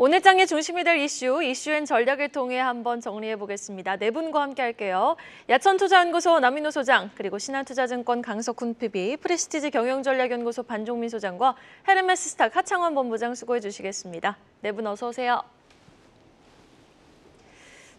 오늘 장의 중심이 될 이슈앤 전략을 통해 한번 정리해 보겠습니다. 네 분과 함께 할게요. 야천투자연구소 남인호 소장, 그리고 신한투자증권 강석훈 PB, 프레스티지 경영전략연구소 반종민 소장과 헤르메스스탁 하창원 본부장 수고해 주시겠습니다. 네 분 어서 오세요.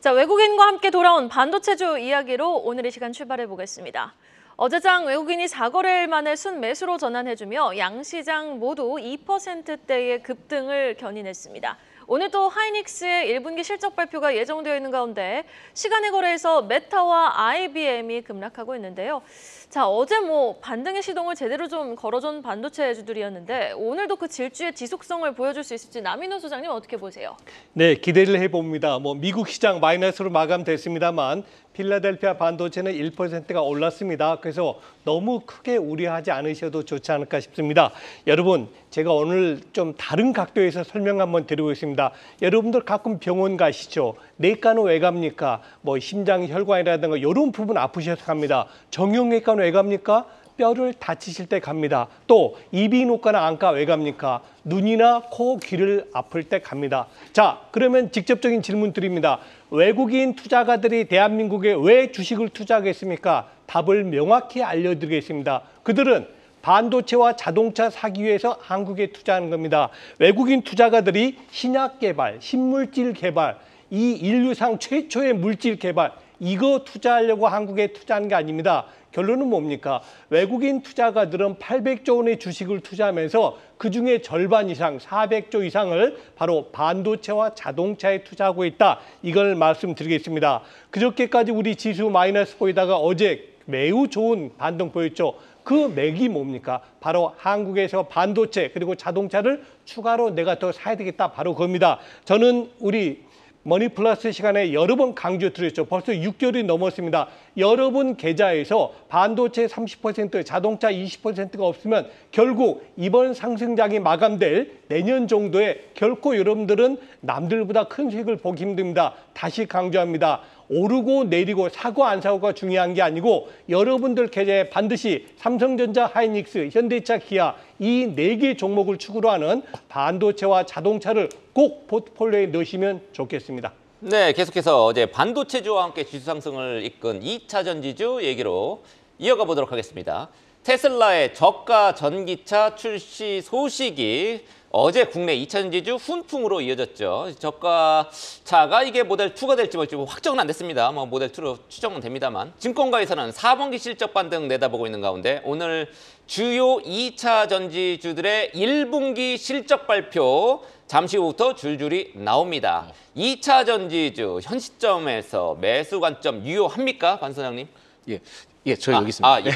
자, 외국인과 함께 돌아온 반도체주 이야기로 오늘의 시간 출발해 보겠습니다. 어제장 외국인이 4거래일 만에 순매수로 전환해주며 양시장 모두 2%대의 급등을 견인했습니다. 오늘 또 하이닉스의 1분기 실적 발표가 예정되어 있는 가운데 시간의 거래에서 메타와 IBM이 급락하고 있는데요. 자, 어제 반등의 시동을 제대로 좀 걸어준 반도체주들이었는데 오늘도 그 질주의 지속성을 보여줄 수 있을지 남인호 소장님 어떻게 보세요? 네, 기대를 해봅니다. 미국 시장 마이너스로 마감됐습니다만 필라델피아 반도체는 1%가 올랐습니다. 그래서 너무 크게 우려하지 않으셔도 좋지 않을까 싶습니다. 여러분, 제가 오늘 좀 다른 각도에서 설명 한번 드리고 있습니다. 여러분들 가끔 병원 가시죠. 내과는 왜 갑니까? 심장 혈관이라든가 이런 부분 아프셔서 갑니다. 정형외과는 왜 갑니까? 뼈를 다치실 때 갑니다. 또 이비인후과나 안과 왜 갑니까? 눈이나 코, 귀를 아플 때 갑니다. 자, 그러면 직접적인 질문 드립니다. 외국인 투자가들이 대한민국에 왜 주식을 투자하겠습니까? 답을 명확히 알려드리겠습니다. 그들은 반도체와 자동차 사기 위해서 한국에 투자하는 겁니다. 외국인 투자가들이 신약 개발, 신물질 개발, 이 인류상 최초의 물질 개발, 이거 투자하려고 한국에 투자하는 게 아닙니다. 결론은 뭡니까? 외국인 투자가들은 800조 원의 주식을 투자하면서 그중에 절반 이상, 400조 이상을 바로 반도체와 자동차에 투자하고 있다. 이걸 말씀드리겠습니다. 그저께까지 우리 지수 마이너스 보이다가 어제 매우 좋은 반등 보였죠. 그 맥이 뭡니까? 바로 한국에서 반도체 그리고 자동차를 추가로 내가 더 사야 되겠다. 바로 그겁니다. 저는 우리 머니플러스 시간에 여러 번 강조드렸죠. 벌써 6개월이 넘었습니다. 여러분 계좌에서 반도체 30%, 자동차 20%가 없으면 결국 이번 상승장이 마감될 내년 정도에 결코 여러분들은 남들보다 큰 수익을 보기 힘듭니다. 다시 강조합니다. 오르고 내리고 사고 안 사고가 중요한 게 아니고 여러분들 계좌에 반드시 삼성전자, 하이닉스, 현대차, 기아 이 4개 종목을 축으로 하는 반도체와 자동차를 꼭 포트폴리오에 넣으시면 좋겠습니다. 네, 계속해서 어제 반도체주와 함께 지수 상승을 이끈 2차 전지주 얘기로 이어가 보도록 하겠습니다. 테슬라의 저가 전기차 출시 소식이 어제 국내 2차 전지주 훈풍으로 이어졌죠. 저가차가 이게 모델 2가 될지 뭘지 확정은 안 됐습니다. 모델 2로 추정은 됩니다만. 증권가에서는 4분기 실적 반등 내다보고 있는 가운데 오늘 주요 2차 전지주들의 1분기 실적 발표 잠시 후부터 줄줄이 나옵니다. 2차 전지주 현 시점에서 매수 관점 유효합니까, 관 소장님? 예, 저 여기 있습니다. 예.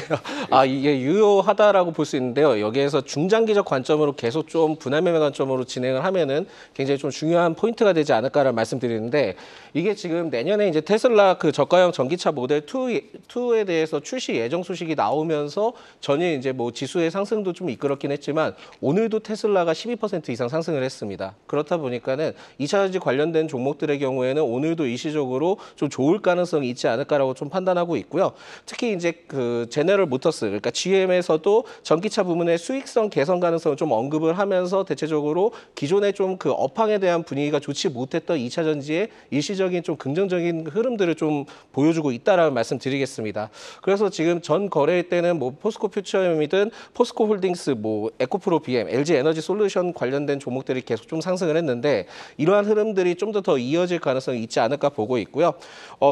이게 유효하다라고 볼 수 있는데요. 여기에서 중장기적 관점으로 계속 좀 분할 매매 관점으로 진행을 하면은 굉장히 좀 중요한 포인트가 되지 않을까라는 말씀드리는데 이게 지금 내년에 이제 테슬라 그 저가형 전기차 모델 2에 대해서 출시 예정 소식이 나오면서 전일 이제 지수의 상승도 좀 이끌었긴 했지만 오늘도 테슬라가 12% 이상 상승을 했습니다. 그렇다 보니까는 2차 전지 관련된 종목들의 경우에는 오늘도 일시적으로 좀 좋을 가능성이 있지 않을까라고 좀 판단하고 있고요. 특히 이제 그 제너럴 모터스, 그러니까 GM에서도 전기차 부문의 수익성 개선 가능성을 좀 언급을 하면서 대체적으로 기존의 좀 그 업황에 대한 분위기가 좋지 못했던 2차 전지의 일시적인 좀 긍정적인 흐름들을 좀 보여주고 있다라는 말씀드리겠습니다. 그래서 지금 전 거래일 때는 포스코 퓨처엠이든 포스코 홀딩스, 에코프로 BM, LG 에너지 솔루션 관련된 종목들이 계속 좀 상승을 했는데 이러한 흐름들이 좀 더 이어질 가능성이 있지 않을까 보고 있고요.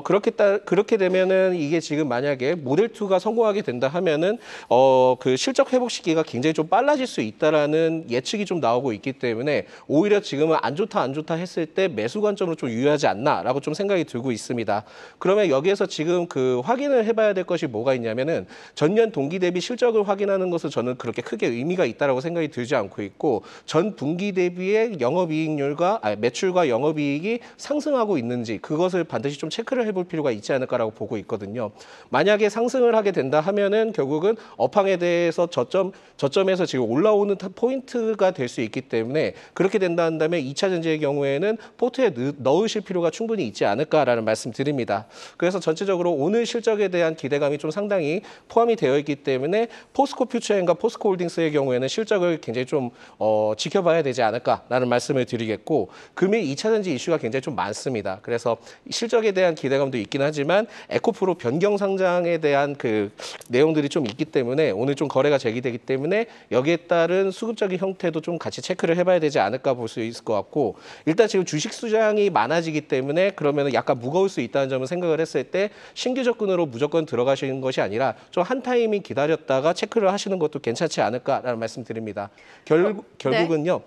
그렇게 되면은 이게 지금 만약에 모델 2가 성공하게 된다 하면은 그 실적 회복 시기가 굉장히 좀 빨라질 수 있다라는 예측이 좀 나오고 있기 때문에 오히려 지금은 안 좋다 했을 때 매수 관점으로 좀 유효하지 않나라고 좀 생각이 들고 있습니다. 그러면 여기에서 지금 그 확인을 해봐야 될 것이 뭐가 있냐면은 전년 동기 대비 실적을 확인하는 것은 저는 그렇게 크게 의미가 있다라고 생각이 들지 않고 있고 전 분기 대비의 매출과 영업이익이 상승하고 있는지 그것을 반드시 좀 체크를 해볼 필요가 있지 않을까라고 보고 있거든요. 만약에 상승을 하게 된다 하면은 결국은 업황에 대해서 저점에서 지금 올라오는 포인트가 될 수 있기 때문에 그렇게 된다 한다면 2차 전지의 경우에는 포트에 넣으실 필요가 충분히 있지 않을까라는 말씀드립니다. 그래서 전체적으로 오늘 실적에 대한 기대감이 좀 상당히 포함이 되어 있기 때문에 포스코 퓨처엠과 포스코 홀딩스의 경우에는 실적을 굉장히 좀 지켜봐야 되지 않을까라는 말씀을 드리겠고, 금일 2차 전지 이슈가 굉장히 좀 많습니다. 그래서 실적에 대한 기대감도 있긴 하지만 에코프로 변경 상장에 대한 그 내용들이 좀 있기 때문에 오늘 좀 거래가 제기되기 때문에 여기에 따른 수급적인 형태도 좀 같이 체크를 해봐야 되지 않을까 볼 수 있을 것 같고, 일단 지금 주식 수량이 많아지기 때문에 그러면 약간 무거울 수 있다는 점을 생각을 했을 때 신규 접근으로 무조건 들어가시는 것이 아니라 좀 한 타이밍 기다렸다가 체크를 하시는 것도 괜찮지 않을까라는 말씀드립니다. 결국은요.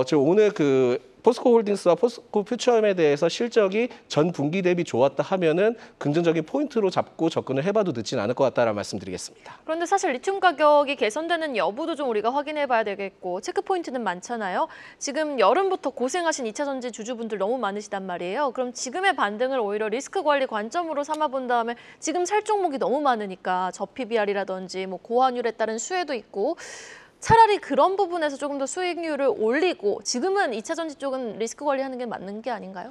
지금 오늘 그 포스코 홀딩스와 포스코 퓨처엠에 대해서 실적이 전 분기 대비 좋았다 하면은 긍정적인 포인트로 잡고 접근을 해봐도 늦진 않을 것 같다라는 말씀드리겠습니다. 그런데 사실 리튬 가격이 개선되는 여부도 좀 우리가 확인해봐야 되겠고 체크 포인트는 많잖아요. 지금 여름부터 고생하신 2차 전지 주주분들 너무 많으시단 말이에요. 그럼 지금의 반등을 오히려 리스크 관리 관점으로 삼아본 다음에 지금 살 종목이 너무 많으니까 저PBR이라든지 뭐 고환율에 따른 수혜도 있고 차라리 그런 부분에서 조금 더 수익률을 올리고 지금은 2차 전지 쪽은 리스크 관리하는 게 맞는 게 아닌가요?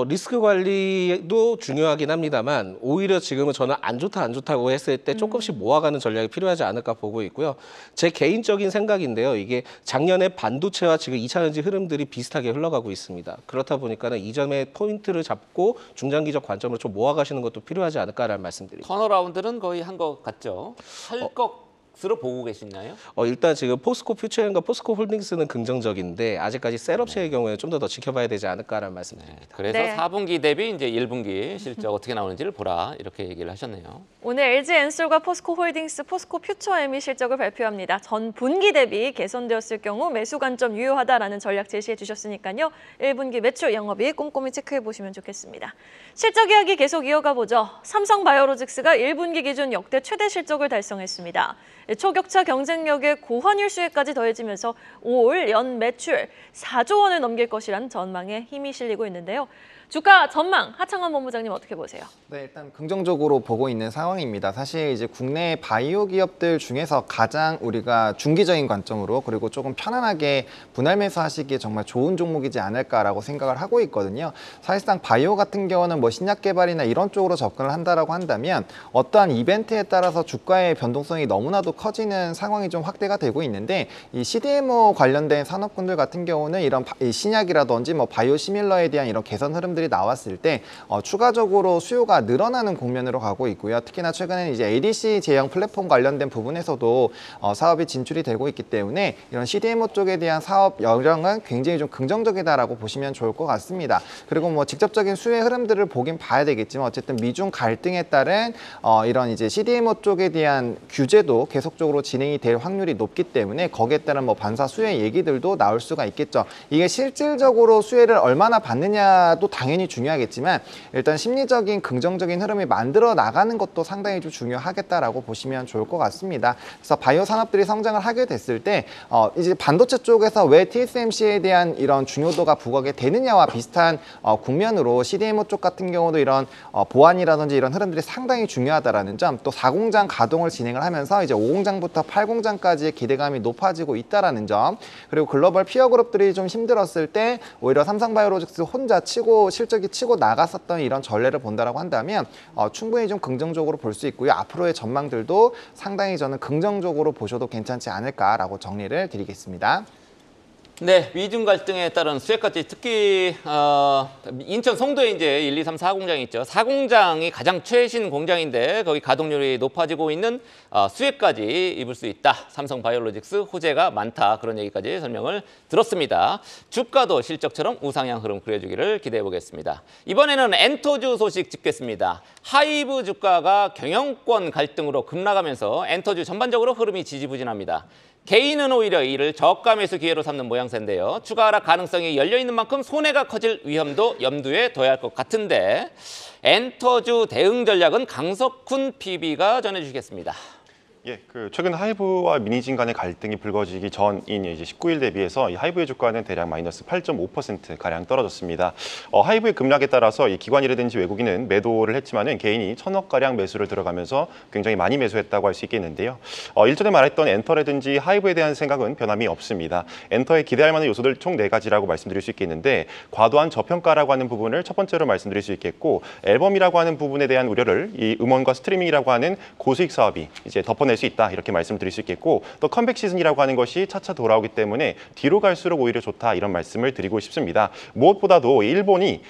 리스크 관리도 중요하긴 합니다만 오히려 지금은 저는 안 좋다고 했을 때 조금씩 모아가는 전략이 필요하지 않을까 보고 있고요. 제 개인적인 생각인데요. 이게 작년에 반도체와 지금 2차 전지 흐름들이 비슷하게 흘러가고 있습니다. 그렇다 보니까는 이 점에 포인트를 잡고 중장기적 관점으로 좀 모아가시는 것도 필요하지 않을까라는 말씀드립니다. 턴어라운드는 거의 한 것 같죠? 할 것으로 보고 계시나요? 일단 지금 포스코 퓨처엠과 포스코 홀딩스는 긍정적인데 아직까지 셀업체의 경우에 좀 더 지켜봐야 되지 않을까라는 말씀드립니다. 그래서 네. 4분기 대비 이제 1분기 실적 어떻게 나오는지를 보라 이렇게 얘기를 하셨네요. 오늘 LG엔솔과 포스코 홀딩스, 포스코 퓨처엠이 실적을 발표합니다. 전 분기 대비 개선되었을 경우 매수 관점 유효하다라는 전략 제시해 주셨으니까요. 1분기 매출 영업이익 꼼꼼히 체크해 보시면 좋겠습니다. 실적 이야기 계속 이어가 보죠. 삼성바이오로직스가 1분기 기준 역대 최대 실적을 달성했습니다. 초격차 경쟁력에 고환율 수혜까지 더해지면서 올 연 매출 4조 원을 넘길 것이란 전망에 힘이 실리고 있는데요. 주가 전망 하창원 본부장님 어떻게 보세요? 네, 일단 긍정적으로 보고 있는 상황입니다. 사실 이제 국내 바이오 기업들 중에서 가장 우리가 중기적인 관점으로 그리고 조금 편안하게 분할 매수하시기에 정말 좋은 종목이지 않을까라고 생각을 하고 있거든요. 사실상 바이오 같은 경우는 뭐 신약 개발이나 이런 쪽으로 접근을 한다라고 한다면 어떠한 이벤트에 따라서 주가의 변동성이 너무나도 커지는 상황이 좀 확대가 되고 있는데 이 CDMO 관련된 산업군들 같은 경우는 이런 신약이라든지 뭐 바이오 시밀러에 대한 이런 개선 흐름들이 나왔을 때 추가적으로 수요가 늘어나는 국면으로 가고 있고요. 특히나 최근에 이제 ADC 제형 플랫폼 관련된 부분에서도 사업이 진출이 되고 있기 때문에 이런 CDMO 쪽에 대한 사업 여력은 굉장히 좀 긍정적이다라고 보시면 좋을 것 같습니다. 그리고 뭐 직접적인 수혜 흐름들을 보긴 봐야 되겠지만 어쨌든 미중 갈등에 따른 이런 이제 CDMO 쪽에 대한 규제도 계속적으로 진행이 될 확률이 높기 때문에 거기에 따른 뭐 반사 수혜 얘기들도 나올 수가 있겠죠. 이게 실질적으로 수혜를 얼마나 받느냐도 당연히 중요하겠지만 일단 심리적인 긍정적인 흐름이 만들어 나가는 것도 상당히 좀 중요하겠다라고 보시면 좋을 것 같습니다. 그래서 바이오 산업들이 성장을 하게 됐을 때 이제 반도체 쪽에서 왜 TSMC에 대한 이런 중요도가 부각이 되느냐와 비슷한 국면으로 CDMO 쪽 같은 경우도 이런 보안이라든지 이런 흐름들이 상당히 중요하다라는 점, 또 4공장 가동을 진행을 하면서 이제 5공장부터 8공장까지의 기대감이 높아지고 있다라는 점, 그리고 글로벌 피어 그룹들이 좀 힘들었을 때 오히려 삼성바이오로직스 혼자 실적이 치고 나갔었던 이런 전례를 본다라고 한다면 충분히 좀 긍정적으로 볼 수 있고요. 앞으로의 전망들도 상당히 저는 긍정적으로 보셔도 괜찮지 않을까라고 정리를 드리겠습니다. 네, 미중 갈등에 따른 수혜까지 특히 인천 송도에 이제 1, 2, 3, 4공장이 있죠. 4공장이 가장 최신 공장인데 거기 가동률이 높아지고 있는 수혜까지 입을 수 있다. 삼성바이오로직스 호재가 많다. 그런 얘기까지 설명을 들었습니다. 주가도 실적처럼 우상향 흐름 그려주기를 기대해 보겠습니다. 이번에는 엔터주 소식 짚겠습니다. 하이브 주가가 경영권 갈등으로 급락하면서 엔터주 전반적으로 흐름이 지지부진합니다. 개인은 오히려 이를 저가 매수 기회로 삼는 모양새인데요. 추가 하락 가능성이 열려있는 만큼 손해가 커질 위험도 염두에 둬야 할 것 같은데 엔터주 대응 전략은 강석훈 PB가 전해주시겠습니다. 예, 최근 하이브와 미니진 간의 갈등이 불거지기 전인 이제 19일 대비해서 이 하이브의 주가는 대략 마이너스 8.5% 가량 떨어졌습니다. 하이브의 급락에 따라서 이 기관이라든지 외국인은 매도를 했지만은 개인이 1,000억 가량 매수를 들어가면서 굉장히 많이 매수했다고 할 수 있겠는데요. 일전에 말했던 엔터라든지 하이브에 대한 생각은 변함이 없습니다. 엔터에 기대할 만한 요소들 총 4가지라고 말씀드릴 수 있겠는데 과도한 저평가라고 하는 부분을 첫 번째로 말씀드릴 수 있겠고 앨범이라고 하는 부분에 대한 우려를 이 음원과 스트리밍이라고 하는 고수익 사업이 이제 덮어낼 수 있다 이렇게 말씀드릴 수 있겠고 또 컴백 시즌이라고 하는 것이 차차 돌아오기 때문에 뒤로 갈수록 오히려 좋다 이런 말씀을 드리고 싶습니다. 무엇보다도 일본이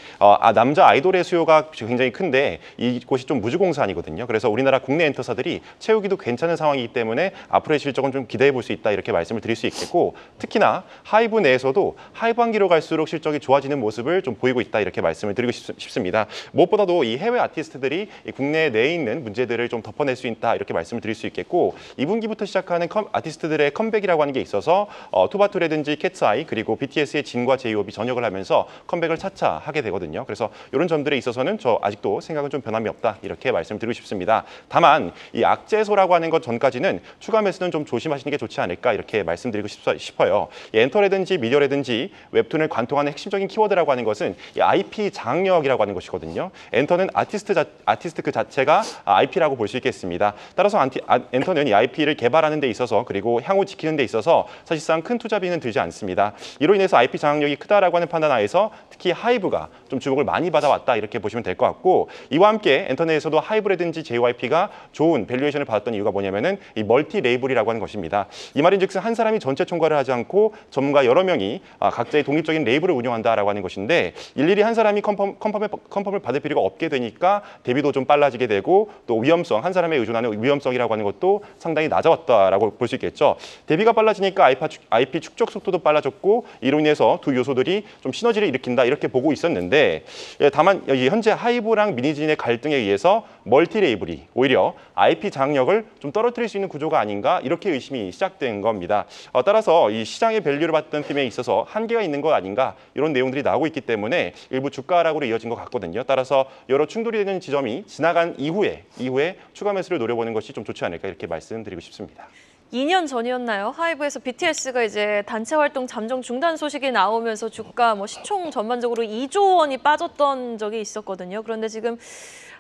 남자 아이돌의 수요가 굉장히 큰데 이곳이 좀 무주공산이거든요. 그래서 우리나라 국내 엔터사들이 채우기도 괜찮은 상황이기 때문에 앞으로의 실적은 좀 기대해 볼 수 있다 이렇게 말씀을 드릴 수 있겠고 특히나 하이브 내에서도 하이브반기로 갈수록 실적이 좋아지는 모습을 좀 보이고 있다 이렇게 말씀을 드리고 싶습니다. 무엇보다도 이 해외 아티스트들이 국내 내에 있는 문제들을 좀 덮어낼 수 있다 이렇게 말씀을 드릴 수 있겠고 2분기부터 시작하는 아티스트들의 컴백이라고 하는 게 있어서 투바투라든지 캣츠아이 그리고 BTS의 진과 제이홉이 전역을 하면서 컴백을 차차 하게 되거든요. 그래서 이런 점들에 있어서는 저 아직도 생각은 좀 변함이 없다 이렇게 말씀드리고 싶습니다. 다만 이 악재소라고 하는 것 전까지는 추가 매수는 좀 조심하시는 게 좋지 않을까 이렇게 말씀드리고 싶어요. 엔터라든지 미디어라든지 웹툰을 관통하는 핵심적인 키워드라고 하는 것은 이 IP 장악력이라고 하는 것이거든요. 엔터는 아티스트 그 자체가 IP라고 볼 수 있겠습니다. 따라서 엔터는 이 IP를 개발하는 데 있어서 그리고 향후 지키는 데 있어서 사실상 큰 투자비는 들지 않습니다. 이로 인해서 IP 장악력이 크다라고 하는 판단 하에서 특히 하이브가 좀 주목을 많이 받아왔다 이렇게 보시면 될 것 같고 이와 함께 엔터 내에서도 하이브라든지 JYP가 좋은 밸류에이션을 받았던 이유가 뭐냐면은 이 멀티 레이블이라고 하는 것입니다. 이 말인즉슨 한 사람이 전체 총괄을 하지 않고 전문가 여러 명이 각자의 독립적인 레이블을 운영한다라고 하는 것인데 일일이 한 사람이 컨펌을 받을 필요가 없게 되니까 대비도 좀 빨라지게 되고 또 위험성 한 사람에 의존하는 위험성이라고 하는 것도 상당히 낮아졌다라고 볼 수 있겠죠. 대비가 빨라지니까 IP 축적 속도도 빨라졌고 이로 인해서 두 요소들이 좀 시너지를 일으킨다 이렇게 보고 있었는데 다만 현재 하이브랑 미니진의 갈등에 의해서 멀티 레이블이 오히려 IP 장악력을 좀 떨어뜨릴 수 있는 구조가 아닌가 이렇게 의심이 시작된 겁니다. 따라서 이 시장의 밸류를 받던 팀에 있어서 한계가 있는 것 아닌가 이런 내용들이 나오고 있기 때문에 일부 주가 하락으로 이어진 것 같거든요. 따라서 여러 충돌이 되는 지점이 지나간 이후에 추가 매수를 노려보는 것이 좀 좋지 않을까 이렇게 말씀드리고 싶습니다. 2년 전이었나요? 하이브에서 BTS가 이제 단체 활동 잠정 중단 소식이 나오면서 주가 시총 전반적으로 2조 원이 빠졌던 적이 있었거든요. 그런데 지금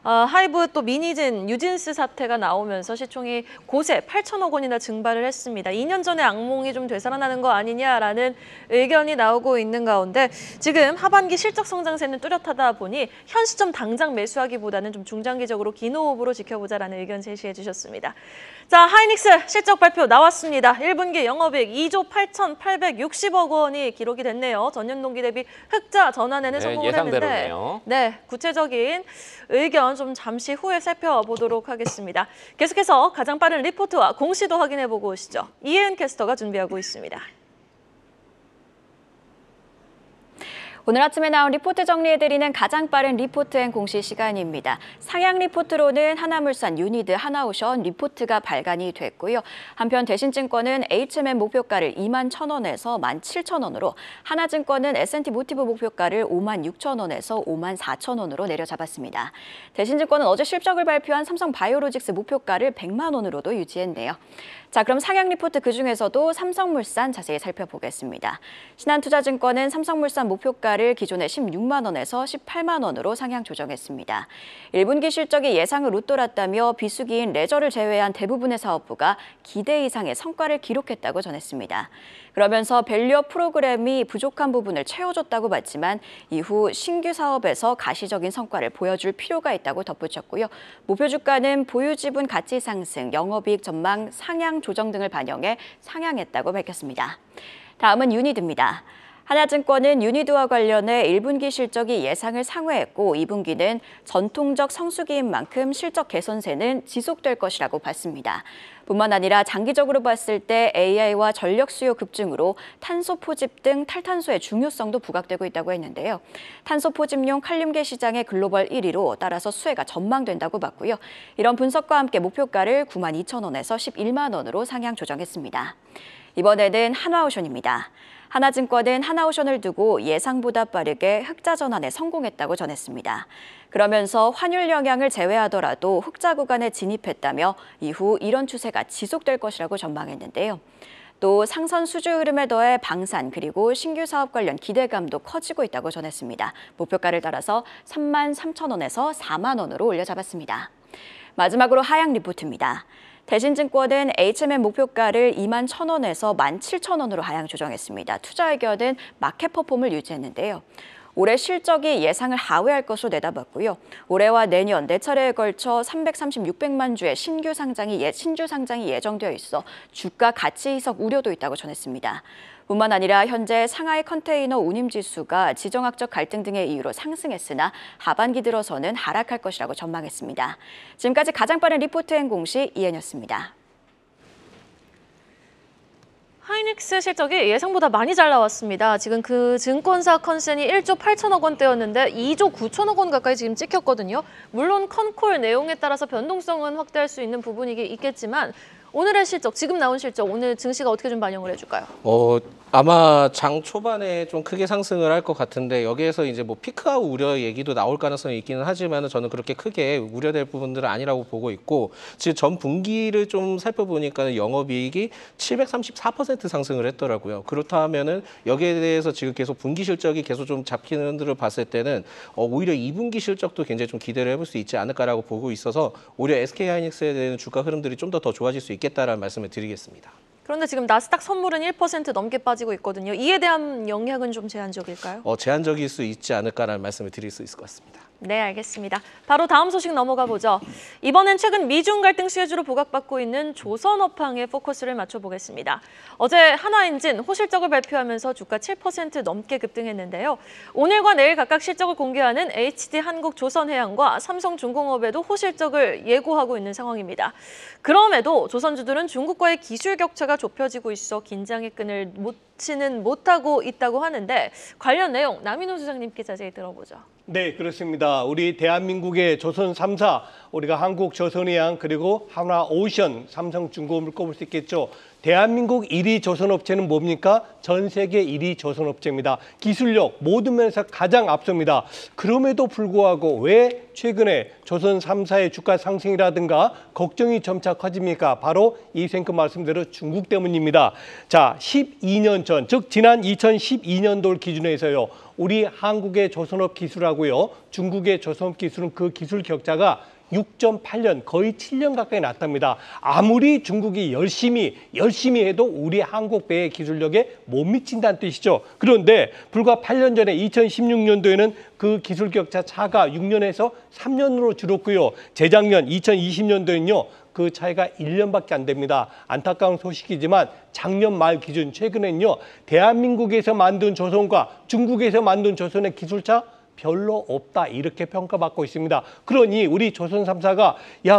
하이브 또 미니진, 뉴진스 사태가 나오면서 시총이 고세 8천억 원이나 증발을 했습니다. 2년 전에 악몽이 좀 되살아나는 거 아니냐라는 의견이 나오고 있는 가운데 지금 하반기 실적 성장세는 뚜렷하다 보니 현 시점 당장 매수하기보다는 좀 중장기적으로 긴 호흡으로 지켜보자라는 의견 제시해 주셨습니다. 자, 하이닉스 실적 발표 나왔습니다. 1분기 영업이익 2조 8,860억 원이 기록이 됐네요. 전년 동기 대비 흑자 전환에는 성공을 했는데 예상대로네요. 네, 구체적인 의견 좀 잠시 후에 살펴보도록 하겠습니다. 계속해서 가장 빠른 리포트와 공시도 확인해보고 오시죠. 이혜은 캐스터가 준비하고 있습니다. 오늘 아침에 나온 리포트 정리해드리는 가장 빠른 리포트 앤 공시 시간입니다. 상향 리포트로는 하나물산, 유니드, 하나오션 리포트가 발간이 됐고요. 한편 대신증권은 HMM 목표가를 21,000원에서 17,000원으로, 하나증권은 S&T 모티브 목표가를 56,000원에서 54,000원으로 내려잡았습니다. 대신증권은 어제 실적을 발표한 삼성바이오로직스 목표가를 100만 원으로도 유지했네요. 자, 그럼 상향 리포트 그중에서도 삼성물산 자세히 살펴보겠습니다. 신한투자증권은 삼성물산 목표가를 기존의 16만 원에서 18만 원으로 상향 조정했습니다. 1분기 실적이 예상을 웃돌았다며 비수기인 레저를 제외한 대부분의 사업부가 기대 이상의 성과를 기록했다고 전했습니다. 그러면서 밸류업 프로그램이 부족한 부분을 채워줬다고 봤지만 이후 신규 사업에서 가시적인 성과를 보여줄 필요가 있다고 덧붙였고요. 목표 주가는 보유 지분 가치 상승, 영업이익 전망 상향 조정 등을 반영해 상향했다고 밝혔습니다. 다음은 유니드입니다. 하나증권은 유니드와 관련해 1분기 실적이 예상을 상회했고 2분기는 전통적 성수기인 만큼 실적 개선세는 지속될 것이라고 봤습니다. 뿐만 아니라 장기적으로 봤을 때 AI와 전력 수요 급증으로 탄소 포집 등 탈탄소의 중요성도 부각되고 있다고 했는데요. 탄소 포집용 칼륨계 시장의 글로벌 1위로 따라서 수혜가 전망된다고 봤고요. 이런 분석과 함께 목표가를 92,000원에서 11만 원으로 상향 조정했습니다. 이번에는 한화오션입니다. 하나증권은 하나오션을 두고 예상보다 빠르게 흑자 전환에 성공했다고 전했습니다. 그러면서 환율 영향을 제외하더라도 흑자 구간에 진입했다며 이후 이런 추세가 지속될 것이라고 전망했는데요. 또 상선 수주 흐름에 더해 방산 그리고 신규 사업 관련 기대감도 커지고 있다고 전했습니다. 목표가를 따라서 33,000원에서 4만 원으로 올려잡았습니다. 마지막으로 하양 리포트입니다. 대신증권은 HMM 목표가를 21,000원에서 17,000원으로 하향 조정했습니다. 투자 의견은 마켓 퍼폼을 유지했는데요. 올해 실적이 예상을 하회할 것으로 내다봤고요. 올해와 내년 4차례에 걸쳐 336백만 주의 신주 상장이 예정되어 있어 주가 가치 희석 우려도 있다고 전했습니다. 뿐만 아니라 현재 상하이 컨테이너 운임 지수가 지정학적 갈등 등의 이유로 상승했으나 하반기 들어서는 하락할 것이라고 전망했습니다. 지금까지 가장 빠른 리포트 행공시 이은이었습니다. 하이닉스 실적이 예상보다 많이 잘 나왔습니다. 지금 그 증권사 컨센이 1조 8천억 원대였는데 2조 9천억 원 가까이 지금 찍혔거든요. 물론 컨콜 내용에 따라서 변동성은 확대할 수 있는 부분이 있겠지만 오늘의 실적, 지금 나온 실적, 오늘 증시가 어떻게 좀 반영을 해줄까요? 아마 장 초반에 좀 크게 상승을 할 것 같은데 여기에서 이제 뭐 피크아웃 우려 얘기도 나올 가능성이 있기는 하지만 저는 그렇게 크게 우려될 부분들은 아니라고 보고 있고 지금 전 분기를 좀 살펴보니까 영업이익이 734% 상승을 했더라고요. 그렇다면은 여기에 대해서 지금 계속 분기 실적이 계속 좀 잡히는 흔들을 봤을 때는 오히려 2분기 실적도 굉장히 좀 기대를 해볼 수 있지 않을까라고 보고 있어서 오히려 SK하이닉스에 대한 주가 흐름들이 좀 더 좋아질 수 있겠다라는 말씀을 드리겠습니다. 그런데 지금 나스닥 선물은 1% 넘게 빠지고 있거든요. 이에 대한 영향은 좀 제한적일까요? 제한적일 수 있지 않을까라는 말씀을 드릴 수 있을 것 같습니다. 네, 알겠습니다. 바로 다음 소식 넘어가 보죠. 이번엔 최근 미중 갈등 수혜주로 부각받고 있는 조선업황에 포커스를 맞춰보겠습니다. 어제 한화엔진 호실적을 발표하면서 주가 7% 넘게 급등했는데요. 오늘과 내일 각각 실적을 공개하는 HD한국조선해양과 삼성중공업에도 호실적을 예고하고 있는 상황입니다. 그럼에도 조선주들은 중국과의 기술 격차가 좁혀지고 있어 긴장의 끈을 놓지는 못하고 있다고 하는데 관련 내용 남인호 소장님께 자세히 들어보죠. 네, 그렇습니다. 우리 대한민국의 조선 3사, 우리가 한국조선해양 그리고 하나오션, 삼성중공업을 꼽을 수 있겠죠. 대한민국 1위 조선업체는 뭡니까? 전 세계 1위 조선업체입니다. 기술력 모든 면에서 가장 앞섭니다. 그럼에도 불구하고 왜 최근에 조선 3사의 주가 상승이라든가 걱정이 점차 커집니까? 바로 이생크 말씀대로 중국 때문입니다. 자, 12년 전, 즉 지난 2012년도를 기준으로 해서요. 우리 한국의 조선업 기술하고요. 중국의 조선업 기술은 그 기술 격차가 6.8년, 거의 7년 가까이 났답니다. 아무리 중국이 열심히 해도 우리 한국 배의 기술력에 못 미친다는 뜻이죠. 그런데 불과 8년 전에 2016년도에는 그 기술 격차 차가 6년에서 3년으로 줄었고요. 재작년 2020년도에는요. 그 차이가 1년밖에 안 됩니다. 안타까운 소식이지만 작년 말 기준 최근엔요. 대한민국에서 만든 조선과 중국에서 만든 조선의 기술차 별로 없다 이렇게 평가받고 있습니다. 그러니 우리 조선 3사가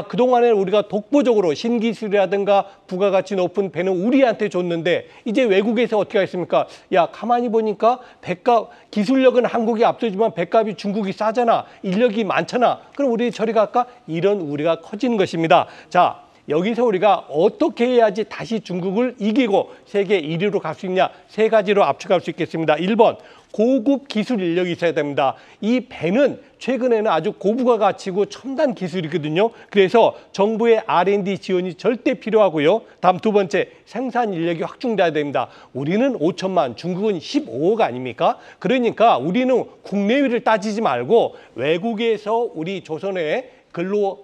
그동안에 우리가 독보적으로 신기술이라든가 부가가치 높은 배는 우리한테 줬는데 이제 외국에서 어떻게 하겠습니까? 가만히 보니까 배값 기술력은 한국이 앞서지만 배값이 중국이 싸잖아. 인력이 많잖아. 그럼 우리 저리 갈까? 이런 우리가 커지는 것입니다. 자, 여기서 우리가 어떻게 해야지 다시 중국을 이기고 세계 1위로 갈 수 있냐? 세 가지로 압축할 수 있겠습니다. 1번, 고급 기술 인력이 있어야 됩니다. 이 배는 최근에는 아주 고부가 가치고 첨단 기술이거든요. 그래서 정부의 R&D 지원이 절대 필요하고요. 다음 두 번째, 생산 인력이 확충돼야 됩니다. 우리는 5천만, 중국은 15억 아닙니까? 그러니까 우리는 국내위를 따지지 말고 외국에서 우리 조선의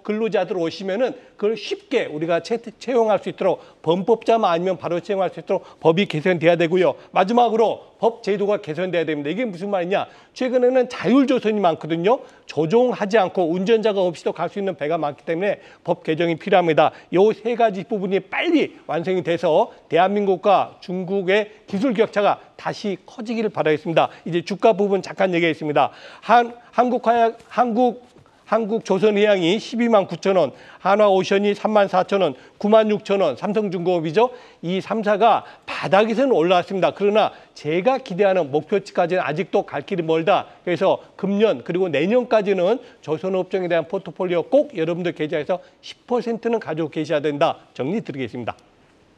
근로자들 오시면은 그걸 쉽게 우리가 채용할 수 있도록 범법자만 아니면 바로 채용할 수 있도록 법이 개선돼야 되고요. 마지막으로 법 제도가 개선돼야 됩니다. 이게 무슨 말이냐? 최근에는 자율조선이 많거든요. 조종하지 않고 운전자가 없이도 갈 수 있는 배가 많기 때문에 법 개정이 필요합니다. 이 세 가지 부분이 빨리 완성이 돼서 대한민국과 중국의 기술 격차가 다시 커지기를 바라겠습니다. 이제 주가 부분 잠깐 얘기하겠습니다. 한국조선해양이 12만 9천 원, 하나오션이 3만 4천 원, 9만 6천 원, 삼성중공업이죠. 이 3사가 바닥에서는 올라왔습니다. 그러나 제가 기대하는 목표치까지는 아직도 갈 길이 멀다. 그래서 금년 그리고 내년까지는 조선업종에 대한 포트폴리오 꼭 여러분들 계좌에서 10%는 가지고 계셔야 된다. 정리 드리겠습니다.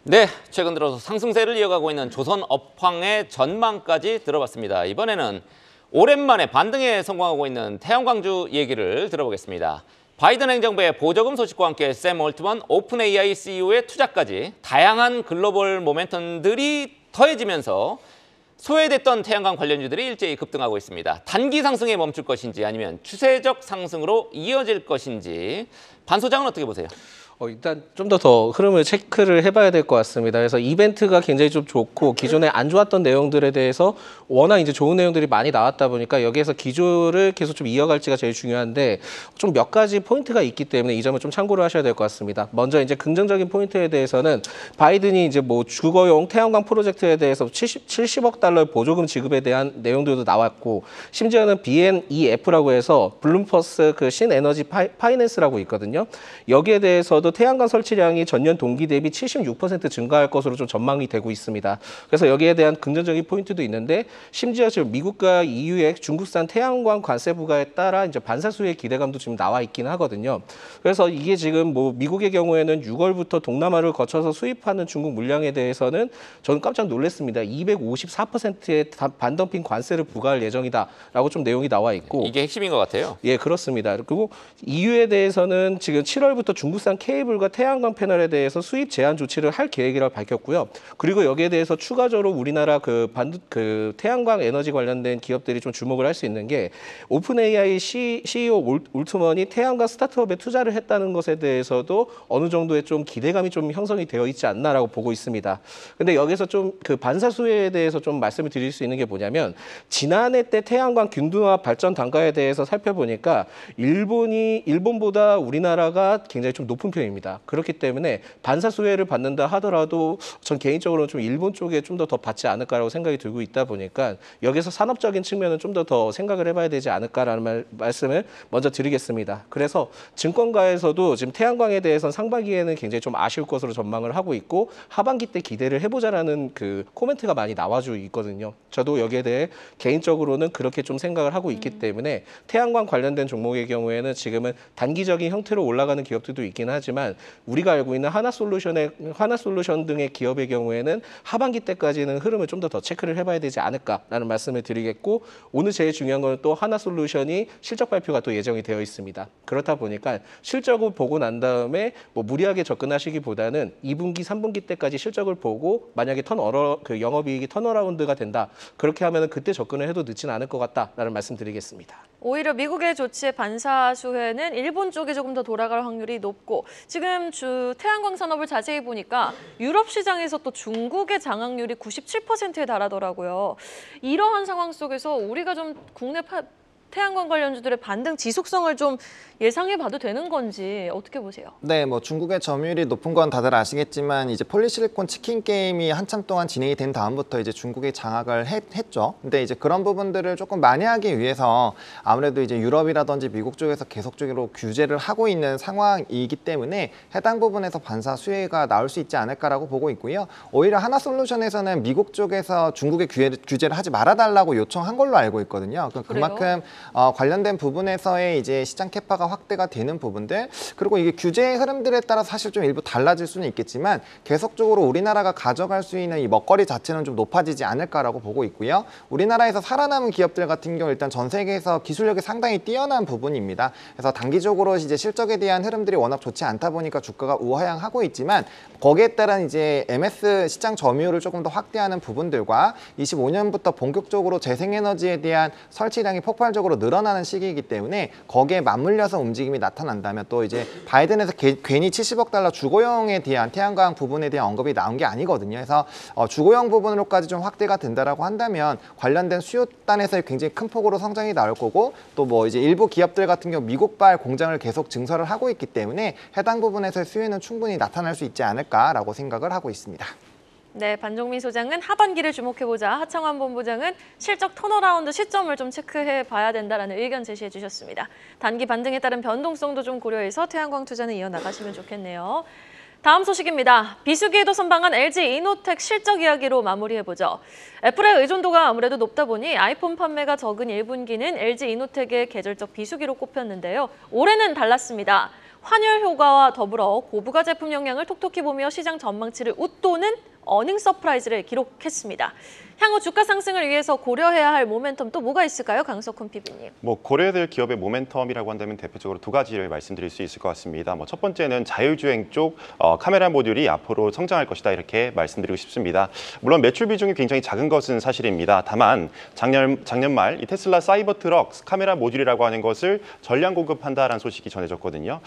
네, 최근 들어서 상승세를 이어가고 있는 조선 업황의 전망까지 들어봤습니다. 이번에는 오랜만에 반등에 성공하고 있는 태양광주 얘기를 들어보겠습니다. 바이든 행정부의 보조금 소식과 함께 샘 올트먼 오픈AI CEO의 투자까지 다양한 글로벌 모멘텀들이 더해지면서 소외됐던 태양광 관련주들이 일제히 급등하고 있습니다. 단기 상승에 멈출 것인지 아니면 추세적 상승으로 이어질 것인지 반 소장은 어떻게 보세요? 일단 좀 더 흐름을 체크를 해봐야 될 것 같습니다. 그래서 이벤트가 굉장히 좀 좋고 기존에 안 좋았던 내용들에 대해서 워낙 이제 좋은 내용들이 많이 나왔다 보니까 여기에서 기조를 계속 좀 이어갈지가 제일 중요한데 좀 몇 가지 포인트가 있기 때문에 이 점을 좀 참고를 하셔야 될 것 같습니다. 먼저 이제 긍정적인 포인트에 대해서는 바이든이 이제 뭐 주거용 태양광 프로젝트에 대해서 70억 달러의 보조금 지급에 대한 내용들도 나왔고 심지어는 BNEF라고 해서 블룸버스 그 신에너지 파이낸스라고 있거든요. 여기에 대해서도 태양광 설치량이 전년 동기 대비 76% 증가할 것으로 좀 전망이 되고 있습니다. 그래서 여기에 대한 긍정적인 포인트도 있는데 심지어 지금 미국과 EU의 중국산 태양광 관세 부과에 따라 이제 반사수의 기대감도 지금 나와 있긴 하거든요. 그래서 이게 지금 뭐 미국의 경우에는 6월부터 동남아를 거쳐서 수입하는 중국 물량에 대해서는 저는 깜짝 놀랐습니다. 254%의 반덤핑 관세를 부과할 예정이다라고 좀 내용이 나와 있고 이게 핵심인 것 같아요. 예, 그렇습니다. 그리고 EU에 대해서는 지금 7월부터 중국산 케이블과 태양광 패널에 대해서 수입 제한 조치를 할 계획이라고 밝혔고요. 그리고 여기에 대해서 추가적으로 우리나라 그 태양광 에너지 관련된 기업들이 좀 주목을 할 수 있는 게 오픈AI CEO 올트먼이 태양광 스타트업에 투자를 했다는 것에 대해서도 어느 정도의 좀 기대감이 좀 형성이 되어 있지 않나라고 보고 있습니다. 근데 여기서 좀 그 반사수혜에 대해서 좀 말씀을 드릴 수 있는 게 뭐냐면 지난해 때 태양광 균등화 발전 단가에 대해서 살펴보니까 일본보다 우리나라가 굉장히 좀 높은 편입니다. 그렇기 때문에 반사수혜를 받는다 하더라도 전 개인적으로는 좀 일본 쪽에 좀 더 받지 않을까라고 생각이 들고 있다 보니까 여기서 산업적인 측면은 좀 더 생각을 해봐야 되지 않을까라는 말씀을 먼저 드리겠습니다. 그래서 증권가에서도 지금 태양광에 대해서는 상반기에는 굉장히 좀 아쉬울 것으로 전망을 하고 있고 하반기 때 기대를 해보자라는 그 코멘트가 많이 나와주고 있거든요. 저도 여기에 대해 개인적으로는 그렇게 좀 생각을 하고 있기 때문에 태양광 관련된 종목의 경우에는 지금은 단기적인 형태로 올라가는 기업들도 있긴 하지만 우리가 알고 있는 하나솔루션 등의 기업의 경우에는 하반기 때까지는 흐름을 좀 더 체크를 해봐야 되지 않을까라는 말씀을 드리겠고 오늘 제일 중요한 건 또 하나솔루션이 실적 발표가 또 예정이 되어 있습니다. 그렇다 보니까 실적을 보고 난 다음에 뭐 무리하게 접근하시기보다는 2분기, 3분기 때까지 실적을 보고 만약에 그 영업이익이 턴어라운드가 된다. 그렇게 하면 그때 접근을 해도 늦지는 않을 것 같다라는 말씀 드리겠습니다. 오히려 미국의 조치에 반사수혜는 일본 쪽에 조금 더 돌아갈 확률이 높고 지금 태양광 산업을 자세히 보니까 유럽 시장에서 또 중국의 장악률이 97%에 달하더라고요. 이러한 상황 속에서 우리가 좀 국내 태양광 관련주들의 반등 지속성을 좀 예상해봐도 되는 건지 어떻게 보세요? 네, 뭐 중국의 점유율이 높은 건 다들 아시겠지만 이제 폴리실리콘 치킨 게임이 한참 동안 진행이 된 다음부터 이제 중국이 장악을 했죠. 근데 이제 그런 부분들을 조금 만회하기 위해서 아무래도 이제 유럽이라든지 미국 쪽에서 계속적으로 규제를 하고 있는 상황이기 때문에 해당 부분에서 반사 수혜가 나올 수 있지 않을까라고 보고 있고요. 오히려 하나솔루션에서는 미국 쪽에서 중국의 규제를 하지 말아달라고 요청한 걸로 알고 있거든요. 그만큼 관련된 부분에서의 이제 시장 캐파가 확대가 되는 부분들 그리고 이게 규제의 흐름들에 따라 사실 좀 일부 달라질 수는 있겠지만 계속적으로 우리나라가 가져갈 수 있는 이 먹거리 자체는 좀 높아지지 않을까라고 보고 있고요. 우리나라에서 살아남은 기업들 같은 경우 일단 전 세계에서 기술력이 상당히 뛰어난 부분입니다. 그래서 단기적으로 이제 실적에 대한 흐름들이 워낙 좋지 않다 보니까 주가가 우하향하고 있지만 거기에 따른 이제 MS 시장 점유율을 조금 더 확대하는 부분들과 25년부터 본격적으로 재생에너지에 대한 설치량이 폭발적으로 늘어나는 시기이기 때문에 거기에 맞물려서 움직임이 나타난다면 또 이제 바이든에서 괜히 70억 달러 주거용에 대한 태양광 부분에 대한 언급이 나온 게 아니거든요. 그래서 주거용 부분으로까지 좀 확대가 된다라고 한다면 관련된 수요단에서 굉장히 큰 폭으로 성장이 나올 거고 또 뭐 이제 일부 기업들 같은 경우 미국발 공장을 계속 증설을 하고 있기 때문에 해당 부분에서의 수요는 충분히 나타날 수 있지 않을까라고 생각을 하고 있습니다. 네, 반종민 소장은 하반기를 주목해보자, 하창환 본부장은 실적 턴어라운드 시점을 좀 체크해봐야 된다라는 의견 제시해 주셨습니다. 단기 반등에 따른 변동성도 좀 고려해서 태양광 투자는 이어나가시면 좋겠네요. 다음 소식입니다. 비수기에도 선방한 LG이노텍 실적 이야기로 마무리해보죠. 애플의 의존도가 아무래도 높다 보니 아이폰 판매가 적은 1분기는 LG이노텍의 계절적 비수기로 꼽혔는데요. 올해는 달랐습니다. 환율 효과와 더불어 고부가 제품 영향을 톡톡히 보며 시장 전망치를 웃도는 어닝 서프라이즈를 기록했습니다. 향후 주가 상승을 위해서 고려해야 할 모멘텀 또 뭐가 있을까요? 강석훈 PB님. 고려해야 될 기업의 모멘텀이라고 한다면 대표적으로 두 가지를 말씀드릴 수 있을 것 같습니다. 첫 번째는 자율주행 쪽 카메라 모듈이 앞으로 성장할 것이다 이렇게 말씀드리고 싶습니다. 물론 매출 비중이 굉장히 작은 것은 사실입니다. 다만 작년 말 이 테슬라 사이버 트럭 카메라 모듈이라고 하는 것을 전량 공급한다라는 소식이 전해졌거든요.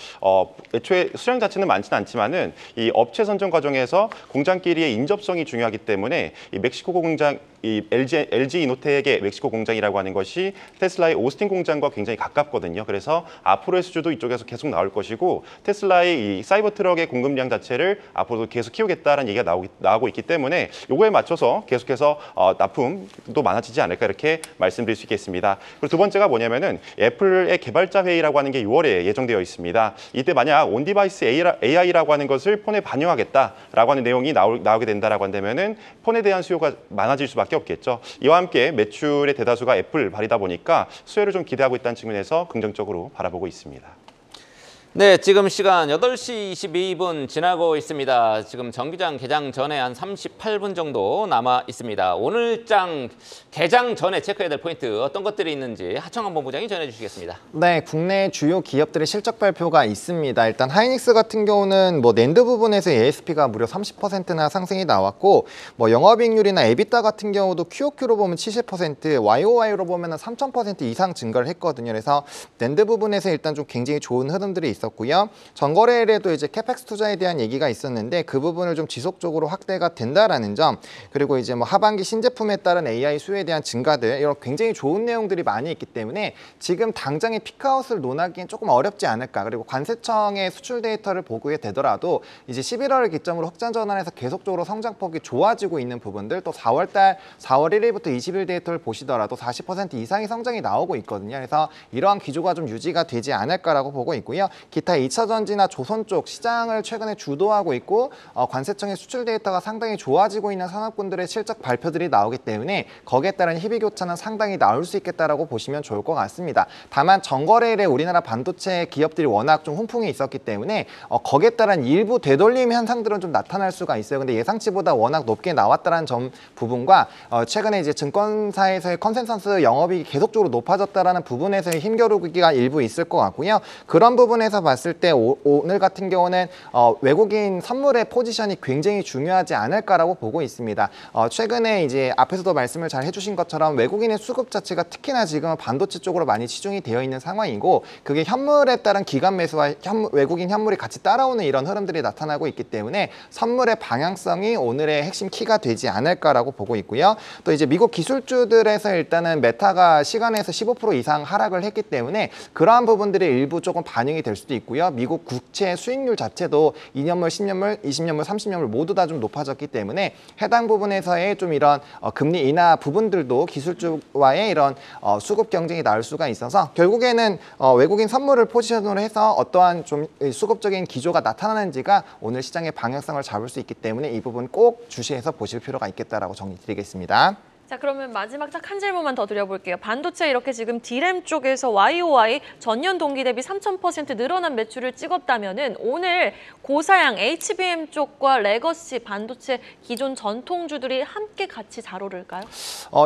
애초에 수량 자체는 많지는 않지만은 이 업체 선정 과정에서 공장끼리의 인접성이 중요하기 때문에 이 멕시코 공장 이 LG 이노텍의 멕시코 공장이라고 하는 것이 테슬라의 오스틴 공장과 굉장히 가깝거든요. 그래서 앞으로의 수주도 이쪽에서 계속 나올 것이고 테슬라의 이 사이버 트럭의 공급량 자체를 앞으로도 계속 키우겠다는 얘기가 나오고 있기 때문에 요거에 맞춰서 계속해서 납품도 많아지지 않을까 이렇게 말씀드릴 수 있겠습니다. 그리고 두 번째가 뭐냐면은 애플의 개발자 회의라고 하는 게 6월에 예정되어 있습니다. 이때 만약 온디바이스 AI라고 하는 것을 폰에 반영하겠다라고 하는 내용이 나오게 된다라고 한다면은 폰에 대한 수요가 많아질 수밖에 없겠죠. 이와 함께 매출의 대다수가 애플 발이다 보니까 수혜를 좀 기대하고 있다는 측면에서 긍정적으로 바라보고 있습니다. 네, 지금 시간 8시 22분 지나고 있습니다. 지금 정기장 개장 전에 한 38분 정도 남아 있습니다. 오늘 장 개장 전에 체크해야 될 포인트 어떤 것들이 있는지 하청원 본부장이 전해주시겠습니다. 네, 국내 주요 기업들의 실적 발표가 있습니다. 일단 하이닉스 같은 경우는 낸드 부분에서 ASP가 무려 30%나 상승이 나왔고 영업이익률이나 에비타 같은 경우도 QOQ로 보면 70%, YOY로 보면 3,000% 이상 증가를 했거든요. 그래서 낸드 부분에서 일단 좀 굉장히 좋은 흐름들이 있었고요. 전거래일에도 이제 캐펙스 투자에 대한 얘기가 있었는데 그 부분을 좀 지속적으로 확대가 된다라는 점, 그리고 이제 하반기 신제품에 따른 AI 수요에 대한 증가들, 이런 굉장히 좋은 내용들이 많이 있기 때문에 지금 당장의 피크아웃을 논하기엔 조금 어렵지 않을까. 그리고 관세청의 수출 데이터를 보게 되더라도 이제 11월을 기점으로 흑자 전환해서 계속적으로 성장폭이 좋아지고 있는 부분들, 또 4월 1일부터 20일 데이터를 보시더라도 40% 이상의 성장이 나오고 있거든요. 그래서 이러한 기조가 좀 유지가 되지 않을까라고 보고 있고요. 기타 2차 전지나 조선 쪽 시장을 최근에 주도하고 있고 관세청의 수출 데이터가 상당히 좋아지고 있는 산업군들의 실적 발표들이 나오기 때문에 거기에 따른 희비교차는 상당히 나올 수 있겠다라고 보시면 좋을 것 같습니다. 다만 전거래일에 우리나라 반도체 기업들이 워낙 좀 훈풍이 있었기 때문에 거기에 따른 일부 되돌림 현상들은 좀 나타날 수가 있어요. 근데 예상치보다 워낙 높게 나왔다는 점 부분과 최근에 이제 증권사에서의 컨센서스 영업이익이 계속적으로 높아졌다라는 부분에서의 힘겨루기가 일부 있을 것 같고요. 그런 부분에서 봤을 때 오늘 같은 경우는 외국인 선물의 포지션이 굉장히 중요하지 않을까라고 보고 있습니다. 최근에 이제 앞에서도 말씀을 잘 해주신 것처럼 외국인의 수급 자체가 특히나 지금은 반도체 쪽으로 많이 치중이 되어 있는 상황이고, 그게 현물에 따른 기관 매수와 외국인 현물이 같이 따라오는 이런 흐름들이 나타나고 있기 때문에 선물의 방향성이 오늘의 핵심 키가 되지 않을까라고 보고 있고요. 또 이제 미국 기술주들에서 일단은 메타가 시간에서 15% 이상 하락을 했기 때문에 그러한 부분들이 일부 조금 반영이 될 수도 있고요. 미국 국채 수익률 자체도 2년물, 10년물, 20년물, 30년물 모두 다 좀 높아졌기 때문에 해당 부분에서의 좀 이런 금리 인하 부분들도 기술주와의 이런 수급 경쟁이 나올 수가 있어서 결국에는 외국인 선물을 포지션으로 해서 어떠한 좀 수급적인 기조가 나타나는지가 오늘 시장의 방향성을 잡을 수 있기 때문에 이 부분 꼭 주시해서 보실 필요가 있겠다라고 정리 드리겠습니다. 자, 그러면 마지막 딱 한 질문만 더 드려볼게요. 반도체 이렇게 지금 D램 쪽에서 YOY 전년 동기 대비 3,000% 늘어난 매출을 찍었다면은 오늘 고사양 HBM 쪽과 레거시 반도체 기존 전통주들이 함께 같이 잘 오를까요?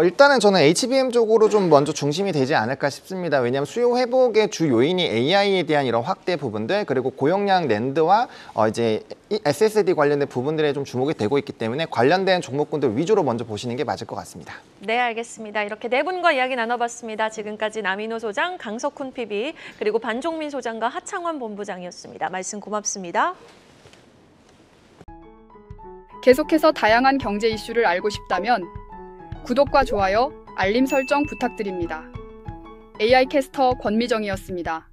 일단은 저는 HBM 쪽으로 좀 먼저 중심이 되지 않을까 싶습니다. 왜냐하면 수요 회복의 주 요인이 AI에 대한 이런 확대 부분들, 그리고 고용량 낸드와 이제 SSD 관련된 부분들에 좀 주목이 되고 있기 때문에 관련된 종목군들 위주로 먼저 보시는 게 맞을 것 같습니다. 네, 알겠습니다. 이렇게 네 분과 이야기 나눠봤습니다. 지금까지 남인호 소장, 강석훈 PB, 그리고 반종민 소장과 하창원 본부장이었습니다. 말씀 고맙습니다. 계속해서 다양한 경제 이슈를 알고 싶다면 구독과 좋아요, 알림 설정 부탁드립니다. AI 캐스터 권미정이었습니다.